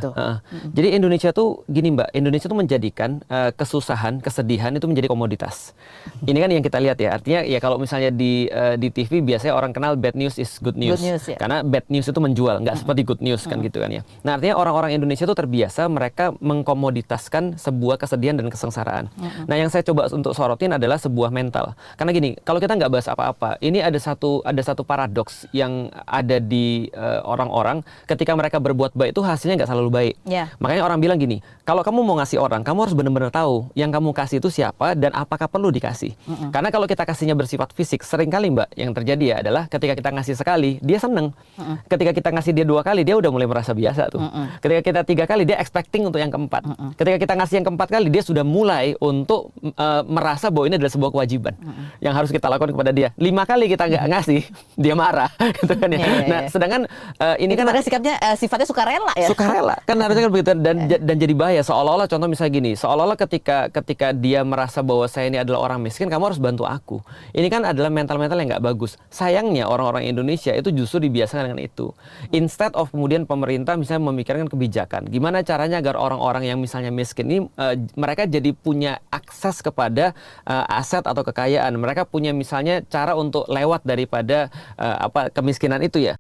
Tuh. Jadi Indonesia tuh gini Mbak, Indonesia tuh menjadikan kesusahan, kesedihan itu menjadi komoditas. Ini kan yang kita lihat ya, artinya ya kalau misalnya di TV biasanya orang kenal bad news is good news. Good news, ya. Karena bad news itu menjual, nggak seperti good news kan gitu kan ya. Nah artinya orang-orang Indonesia tuh terbiasa mereka mengkomoditaskan sebuah kesedihan dan kesengsaraan. Nah yang saya coba untuk sorotin adalah sebuah mental. Karena gini, kalau kita nggak bahas apa-apa, ini ada satu paradoks yang ada di orang-orang ketika mereka berbuat baik itu hasilnya nggak selalu baik. Ya. Makanya orang bilang gini, kalau kamu mau ngasih orang, kamu harus benar-benar tahu yang kamu kasih itu siapa dan apakah perlu dikasih. Karena kalau kita kasihnya bersifat fisik, seringkali Mbak yang terjadi ya adalah ketika kita ngasih sekali, dia seneng. Ketika kita ngasih dia 2 kali, dia udah mulai merasa biasa tuh. Ketika kita 3 kali, dia expecting untuk yang keempat. Ketika kita ngasih yang keempat kali, dia sudah mulai untuk merasa bahwa ini adalah sebuah kewajiban yang harus kita lakukan kepada dia. 5 kali kita nggak ngasih, dia marah, gitu kan ya. Nah, sedangkan ini kan ada sifatnya sukarela ya. Sukarela kan harusnya kan begitu dan jadi bahaya seolah-olah contoh misalnya gini, seolah-olah ketika dia merasa bahwa saya ini adalah orang miskin, kamu harus bantu aku. Ini kan adalah mental-mental yang nggak bagus. Sayangnya orang-orang Indonesia itu justru dibiasakan dengan itu. Instead of kemudian pemerintah misalnya memikirkan kebijakan, gimana caranya agar orang-orang yang misalnya miskin ini mereka jadi punya akses kepada aset atau kekayaan. Mereka punya misalnya cara untuk lewat daripada kemiskinan itu ya.